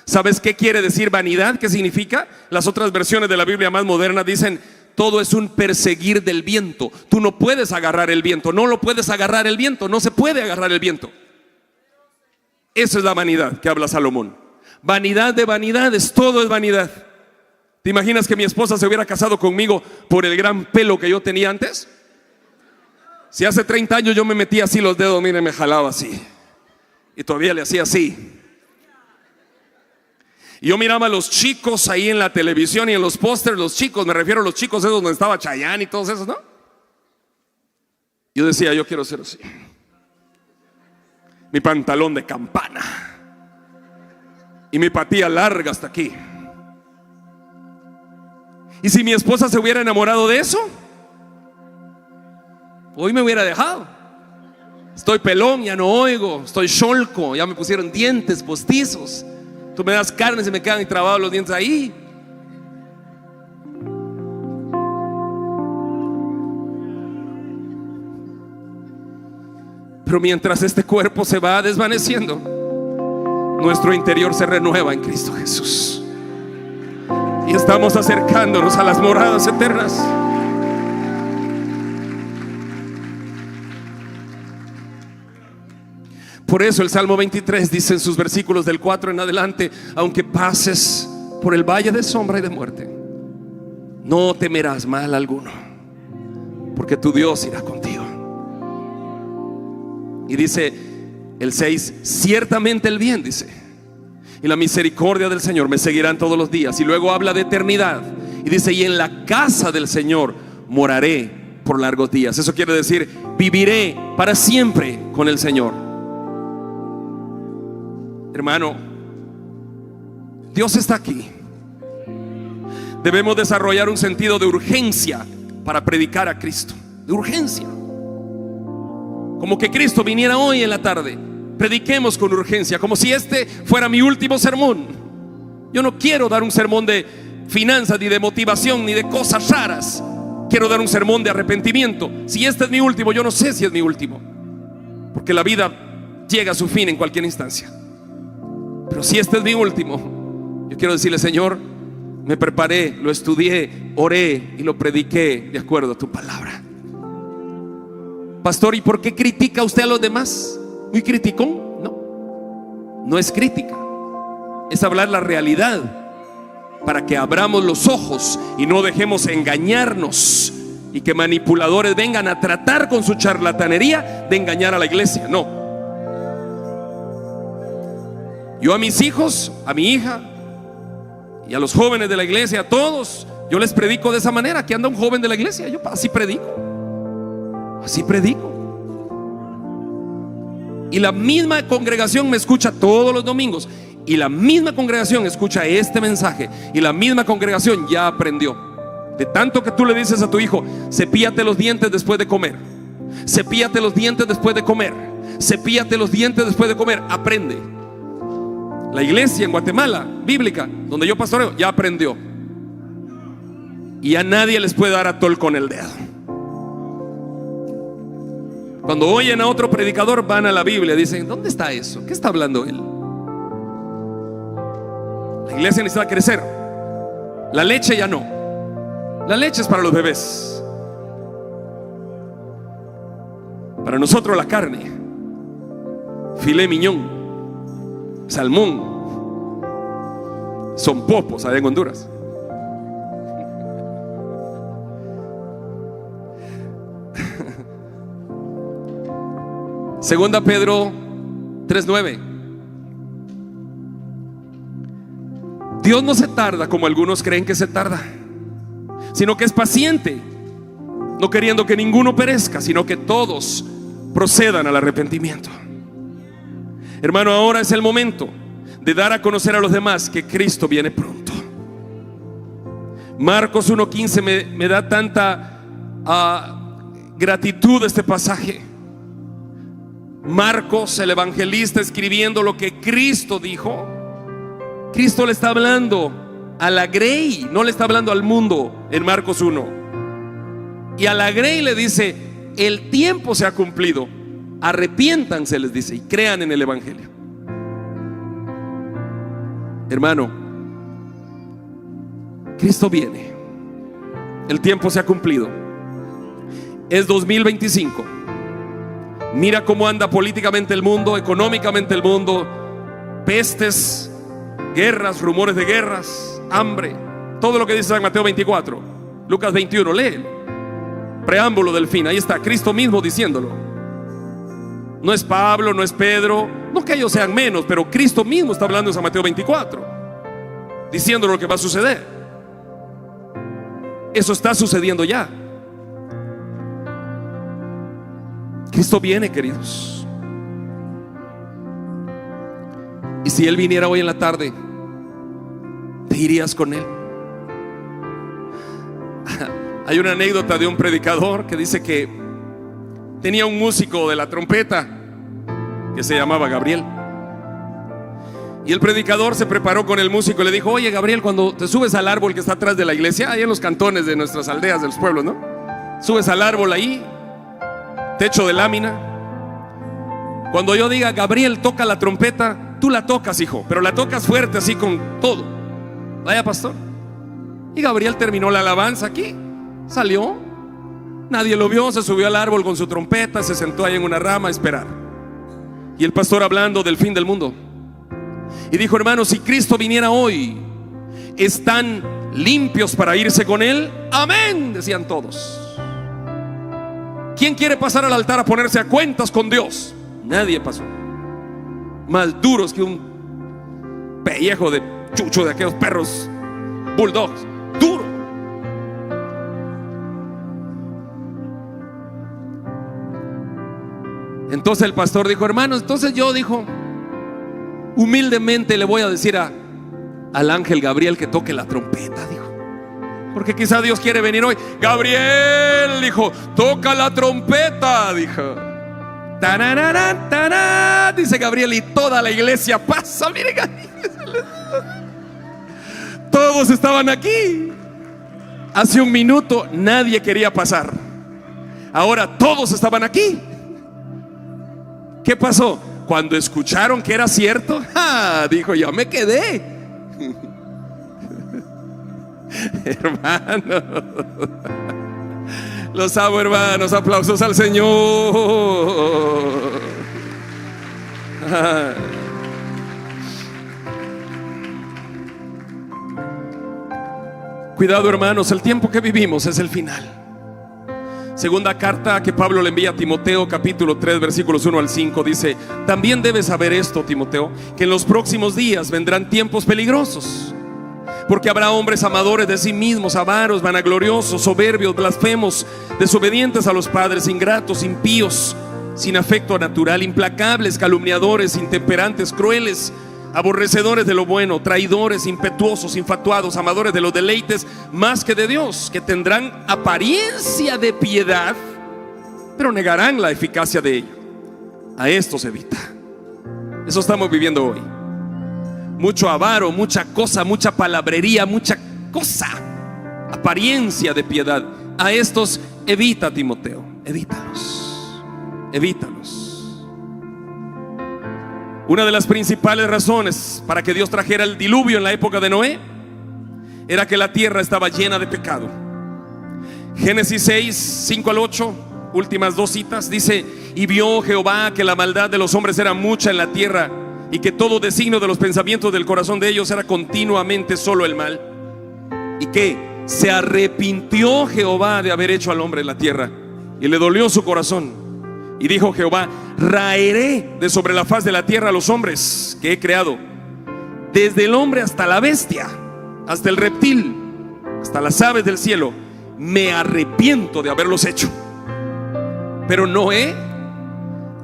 Speaker 1: ¿Sabes qué quiere decir vanidad? ¿Qué significa? Las otras versiones de la Biblia más modernas dicen, todo es un perseguir del viento. Tú no puedes agarrar el viento, no lo puedes agarrar el viento, no se puede agarrar el viento. Esa es la vanidad que habla Salomón. Vanidad de vanidades, todo es vanidad. ¿Te imaginas que mi esposa se hubiera casado conmigo por el gran pelo que yo tenía antes? Si hace 30 años yo me metía así los dedos, mire, me jalaba así. Y todavía le hacía así. Y yo miraba a los chicos ahí en la televisión y en los pósters, los chicos, me refiero a los chicos esos donde estaba Chayanne y todos esos, ¿no? Yo decía, yo quiero ser así. Mi pantalón de campana y mi patilla larga hasta aquí. Y si mi esposa se hubiera enamorado de eso, Hoy me hubiera dejado. Estoy pelón, ya no oigo. Estoy cholco, ya me pusieron dientes postizos. Tú me das carne y se me quedan trabados los dientes ahí. Pero mientras este cuerpo se va desvaneciendo, nuestro interior se renueva en Cristo Jesús. Y estamos acercándonos a las moradas eternas. Por eso el Salmo 23 dice en sus versículos del 4 en adelante: aunque pases por el valle de sombra y de muerte, no temerás mal alguno, porque tu Dios irá contigo. Y dice el 6: ciertamente el bien, dice, y la misericordia del Señor me seguirán todos los días. Y luego habla de eternidad y dice: y en la casa del Señor moraré por largos días. Eso quiere decir, viviré para siempre con el Señor. Hermano, Dios está aquí. Debemos desarrollar un sentido de urgencia para predicar a Cristo. De urgencia. Como que Cristo viniera hoy en la tarde. Prediquemos con urgencia, como si este fuera mi último sermón. Yo no quiero dar un sermón de finanzas, ni de motivación, ni de cosas raras. Quiero dar un sermón de arrepentimiento. Si este es mi último, yo no sé si es mi último, porque la vida llega a su fin en cualquier instancia. Pero si este es mi último, yo quiero decirle: Señor, me preparé, lo estudié, oré y lo prediqué de acuerdo a tu palabra. Pastor, ¿y por qué critica usted a los demás? ¿Muy criticón? No, no es crítica, es hablar la realidad, para que abramos los ojos y no dejemos engañarnos, y que manipuladores vengan a tratar con su charlatanería de engañar a la iglesia. No. Yo a mis hijos, a mi hija y a los jóvenes de la iglesia, a todos, yo les predico de esa manera. Aquí anda un joven de la iglesia, yo así predico. Así predico. Y la misma congregación me escucha todos los domingos. Y la misma congregación escucha este mensaje. Y la misma congregación ya aprendió. De tanto que tú le dices a tu hijo: cepíllate los dientes después de comer, cepíllate los dientes después de comer, cepíllate los dientes después de comer. Aprende. La iglesia en Guatemala, bíblica, donde yo pastoreo, ya aprendió. Y a nadie les puede dar atol con el dedo. Cuando oyen a otro predicador, van a la Biblia, dicen: ¿dónde está eso? ¿Qué está hablando él? La iglesia necesita crecer. La leche ya no. La leche es para los bebés. Para nosotros la carne, filé miñón, salmón, son popos allá en Honduras. Segunda Pedro 3:9. Dios no se tarda como algunos creen que se tarda, sino que es paciente, no queriendo que ninguno perezca, sino que todos procedan al arrepentimiento. Hermano, ahora es el momento de dar a conocer a los demás que Cristo viene pronto. Marcos 1:15 me da tanta gratitud este pasaje. Marcos, el evangelista, escribiendo lo que Cristo dijo. Cristo le está hablando a la grey, no le está hablando al mundo en Marcos 1. Y a la grey le dice: el tiempo se ha cumplido, arrepiéntanse, les dice, y crean en el evangelio. Hermano, Cristo viene, el tiempo se ha cumplido, es 2025. Mira cómo anda políticamente el mundo, económicamente el mundo, pestes, guerras, rumores de guerras, hambre, todo lo que dice San Mateo 24, Lucas 21, léelo. Preámbulo del fin, ahí está Cristo mismo diciéndolo. No es Pablo, no es Pedro, no que ellos sean menos, pero Cristo mismo está hablando en San Mateo 24, diciendo lo que va a suceder. Eso está sucediendo ya. Cristo viene, queridos. Y si Él viniera hoy en la tarde, ¿te irías con Él? Hay una anécdota de un predicador que dice que tenía un músico de la trompeta que se llamaba Gabriel. Y el predicador se preparó con el músico y le dijo: oye, Gabriel, cuando te subes al árbol que está atrás de la iglesia, ahí en los cantones de nuestras aldeas, de los pueblos, ¿no? Subes al árbol ahí, techo de lámina. Cuando yo diga: Gabriel, toca la trompeta, tú la tocas, hijo, pero la tocas fuerte, así con todo. Vaya, pastor. Y Gabriel terminó la alabanza aquí, salió, nadie lo vio, se subió al árbol con su trompeta, se sentó ahí en una rama a esperar. Y el pastor hablando del fin del mundo. Y dijo: hermanos, si Cristo viniera hoy, ¿están limpios para irse con Él? Amén, decían todos. ¿Quién quiere pasar al altar a ponerse a cuentas con Dios? Nadie pasó. Más duros que un pellejo de chucho de aquellos perros bulldogs. Duro. Entonces el pastor dijo: hermanos, entonces yo, dijo, humildemente le voy a decir al ángel Gabriel que toque la trompeta, dijo, porque quizá Dios quiere venir hoy. Gabriel, dijo, toca la trompeta, dijo. Tararara, tarara, dice Gabriel, y toda la iglesia pasa. Miren, todos estaban aquí. Hace un minuto nadie quería pasar. Ahora todos estaban aquí. ¿Qué pasó? Cuando escucharon que era cierto, dijo: ya me quedé. Hermano, los amo, hermanos. Aplausos al Señor. Cuidado, hermanos, el tiempo que vivimos es el final. Segunda carta que Pablo le envía a Timoteo, capítulo 3, versículos 1 al 5, dice: también debes saber esto, Timoteo, que en los próximos días vendrán tiempos peligrosos, porque habrá hombres amadores de sí mismos, avaros, vanagloriosos, soberbios, blasfemos, desobedientes a los padres, ingratos, impíos, sin afecto natural, implacables, calumniadores, intemperantes, crueles, aborrecedores de lo bueno, traidores, impetuosos, infatuados, amadores de los deleites más que de Dios, que tendrán apariencia de piedad, pero negarán la eficacia de ella. A estos evita. Eso estamos viviendo hoy. Mucho avaro, mucha cosa, mucha palabrería, mucha cosa, apariencia de piedad. A estos evita, Timoteo. Evítalos. Evítalos. Una de las principales razones para que Dios trajera el diluvio en la época de Noé era que la tierra estaba llena de pecado. Génesis 6, 5 al 8, últimas dos citas, dice: y vio Jehová que la maldad de los hombres era mucha en la tierra, y que todo designio de los pensamientos del corazón de ellos era continuamente solo el mal, y que se arrepintió Jehová de haber hecho al hombre en la tierra, y le dolió su corazón. Y dijo Jehová: raeré de sobre la faz de la tierra a los hombres que he creado, desde el hombre hasta la bestia, hasta el reptil, hasta las aves del cielo. Me arrepiento de haberlos hecho. Pero Noé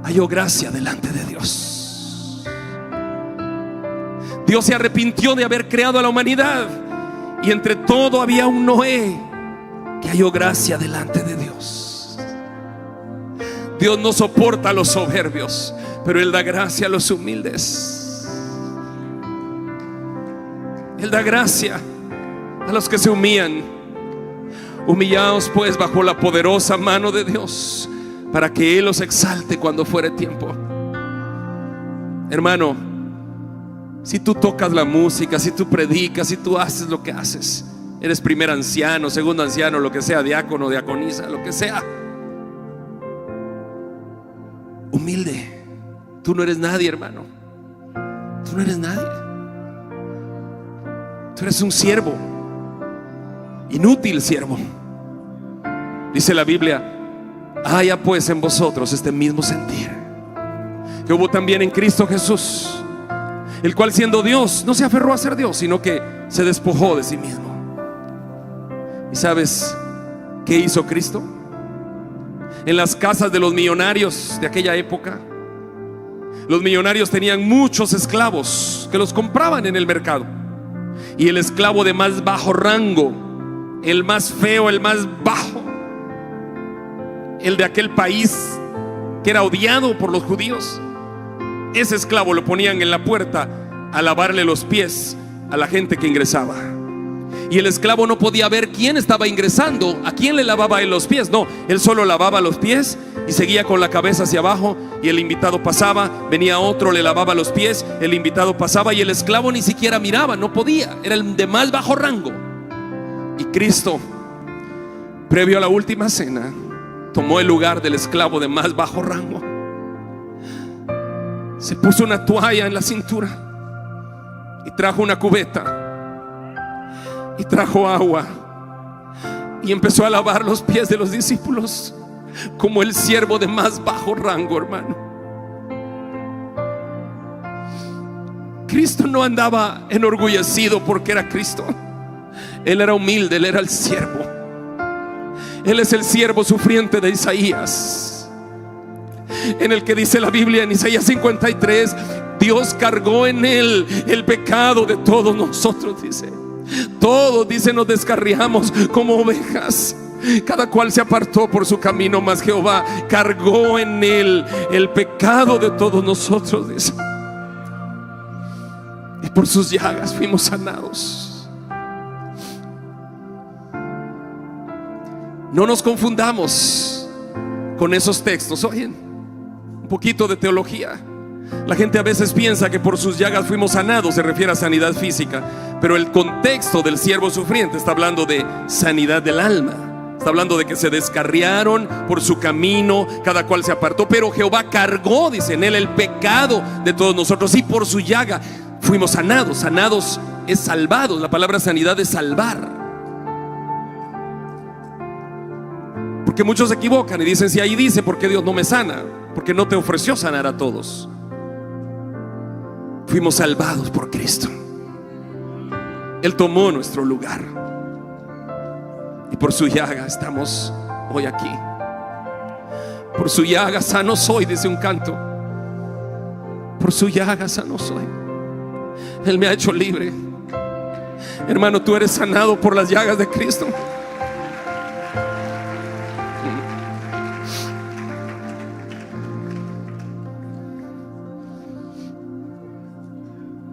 Speaker 1: halló gracia delante de Dios. Dios se arrepintió de haber creado a la humanidad, y entre todo había un Noé que halló gracia delante de Dios. Dios no soporta a los soberbios, pero Él da gracia a los humildes. Él da gracia a los que se humillan. Humillaos pues bajo la poderosa mano de Dios, para que Él los exalte cuando fuere tiempo. Hermano, si tú tocas la música, si tú predicas, si tú haces lo que haces, eres primer anciano, segundo anciano, lo que sea, diácono, diaconisa, lo que sea, humilde. Tú no eres nadie, hermano. Tú no eres nadie. Tú eres un siervo, inútil siervo. Dice la Biblia: haya pues en vosotros este mismo sentir que hubo también en Cristo Jesús, el cual, siendo Dios, no se aferró a ser Dios, sino que se despojó de sí mismo. ¿Y sabes qué hizo Cristo? En las casas de los millonarios de aquella época, los millonarios tenían muchos esclavos que los compraban en el mercado, y el esclavo de más bajo rango, el más feo, el más bajo, el de aquel país que era odiado por los judíos. Ese esclavo lo ponían en la puerta a lavarle los pies a la gente que ingresaba. Y el esclavo no podía ver quién estaba ingresando, a quién le lavaba él los pies. No, él solo lavaba los pies y seguía con la cabeza hacia abajo. Y el invitado pasaba, venía otro, le lavaba los pies, el invitado pasaba y el esclavo ni siquiera miraba, no podía, era el de más bajo rango. Y Cristo, previo a la última cena, tomó el lugar del esclavo de más bajo rango. Se puso una toalla en la cintura y trajo una cubeta y trajo agua y empezó a lavar los pies de los discípulos como el siervo de más bajo rango, hermano. Cristo no andaba enorgullecido porque era Cristo. Él era humilde, Él era el siervo. Él es el siervo sufriente de Isaías, en el que dice la Biblia en Isaías 53: Dios cargó en Él el pecado de todos nosotros, dice. Todos, dice, nos descarriamos como ovejas, cada cual se apartó por su camino, mas Jehová cargó en Él el pecado de todos nosotros, dice. Y por sus llagas fuimos sanados. No nos confundamos con esos textos. Oyen, un poquito de teología. La gente a veces piensa que por sus llagas fuimos sanados, se refiere a sanidad física, pero el contexto del siervo sufriente está hablando de sanidad del alma. Está hablando de que se descarriaron por su camino, cada cual se apartó, pero Jehová cargó, dice, en Él el pecado de todos nosotros, y por su llaga fuimos sanados. Sanados es salvados. La palabra sanidad es salvar. Porque muchos se equivocan y dicen: si ahí dice, ¿por qué Dios no me sana? Porque no te ofreció sanar a todos. Fuimos salvados por Cristo. Él tomó nuestro lugar y por su llaga estamos hoy aquí. Por su llaga sano soy, dice un canto. Por su llaga sano soy. Él me ha hecho libre. Hermano, tú eres sanado por las llagas de Cristo.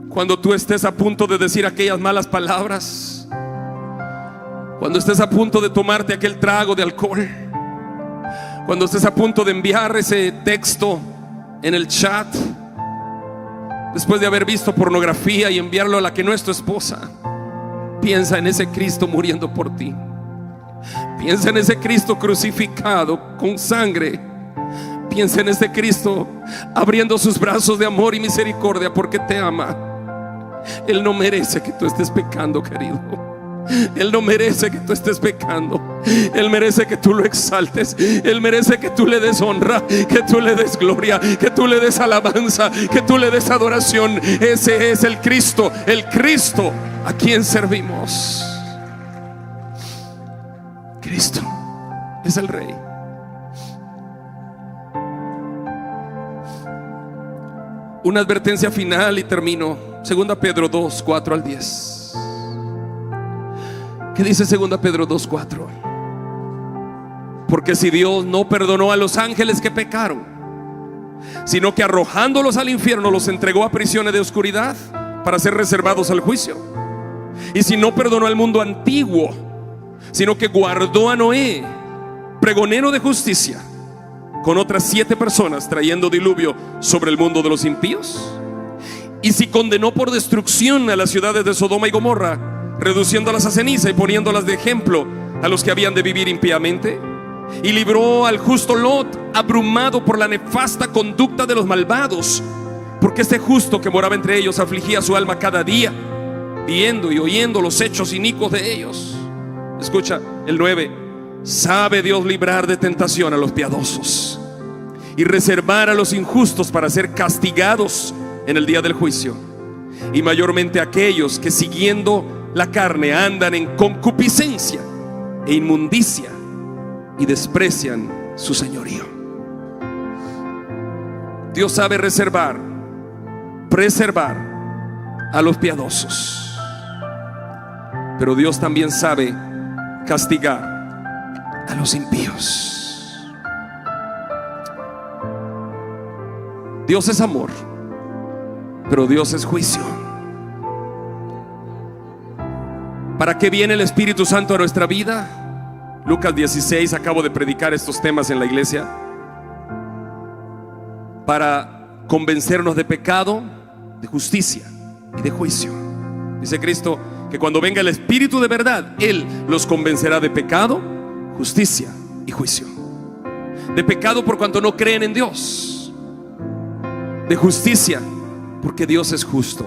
Speaker 1: Cuando tú estés a punto de decir aquellas malas palabras, cuando estés a punto de tomarte aquel trago de alcohol, cuando estés a punto de enviar ese texto en el chat, después de haber visto pornografía y enviarlo a la que no es tu esposa, piensa en ese Cristo muriendo por ti. Piensa en ese Cristo crucificado con sangre. Piensa en ese Cristo abriendo sus brazos de amor y misericordia porque te ama. Él no merece que tú estés pecando, querido. Él no merece que tú estés pecando. Él merece que tú lo exaltes. Él merece que tú le des honra, que tú le des gloria, que tú le des alabanza, que tú le des adoración. Ese es el Cristo a quien servimos. Cristo es el Rey. Una advertencia final y termino. 2 Pedro 2, 4 al 10. ¿Qué dice 2 Pedro 2, 4? Porque si Dios no perdonó a los ángeles que pecaron, sino que arrojándolos al infierno los entregó a prisiones de oscuridad para ser reservados al juicio, y si no perdonó al mundo antiguo, sino que guardó a Noé, pregonero de justicia, con otras 7 personas, trayendo diluvio sobre el mundo de los impíos, y si condenó por destrucción a las ciudades de Sodoma y Gomorra, reduciéndolas a ceniza y poniéndolas de ejemplo a los que habían de vivir impíamente, y libró al justo Lot, abrumado por la nefasta conducta de los malvados, porque este justo que moraba entre ellos afligía su alma cada día, viendo y oyendo los hechos inicuos de ellos. Escucha el 9. Sabe Dios librar de tentación a los piadosos y reservar a los injustos para ser castigados en el día del juicio, y mayormente aquellos que siguiendo la carne andan en concupiscencia e inmundicia y desprecian su señorío. Dios sabe reservar, preservar a los piadosos, pero Dios también sabe castigar a los impíos. Dios es amor, pero Dios es juicio. ¿Para qué viene el Espíritu Santo a nuestra vida? Lucas 16, acabo de predicar estos temas en la iglesia. Para convencernos de pecado, de justicia y de juicio. Dice Cristo que cuando venga el Espíritu de verdad, Él los convencerá de pecado, justicia y juicio. De pecado por cuanto no creen en Dios. De justicia porque Dios es justo.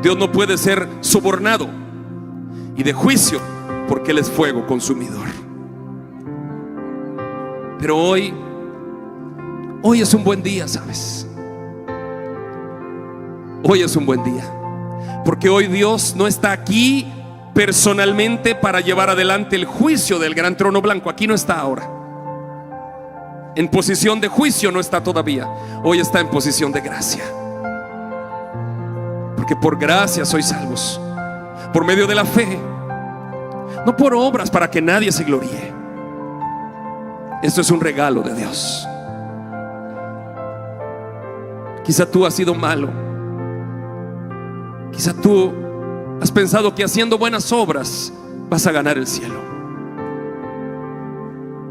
Speaker 1: Dios no puede ser sobornado. Y de juicio porque Él es fuego consumidor. Pero hoy es un buen día, ¿sabes? Hoy es un buen día, porque hoy Dios no está aquí personalmente para llevar adelante el juicio del gran trono blanco. Aquí no está ahora. En posición de juicio no está todavía. Hoy está en posición de gracia. Porque por gracia sois salvos, por medio de la fe, no por obras para que nadie se gloríe. Esto es un regalo de Dios. Quizá tú has sido malo. Quizá tú has pensado que haciendo buenas obras vas a ganar el cielo.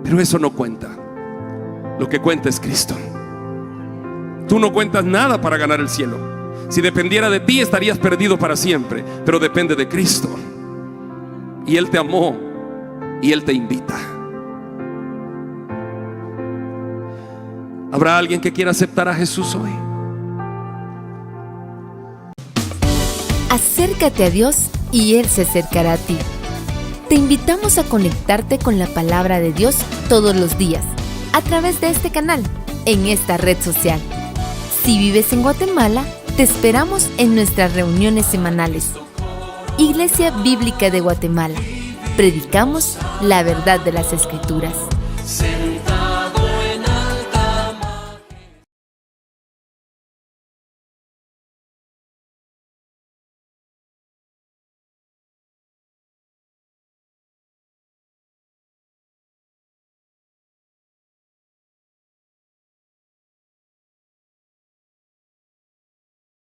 Speaker 1: Pero eso no cuenta. Lo que cuenta es Cristo. Tú no cuentas nada para ganar el cielo. Si dependiera de ti estarías perdido para siempre. Pero depende de Cristo. Y Él te amó y Él te invita. ¿Habrá alguien que quiera aceptar a Jesús hoy?
Speaker 2: Acércate a Dios y Él se acercará a ti. Te invitamos a conectarte con la palabra de Dios todos los días a través de este canal, en esta red social. Si vives en Guatemala, te esperamos en nuestras reuniones semanales. Iglesia Bíblica de Guatemala. Predicamos la verdad de las Escrituras.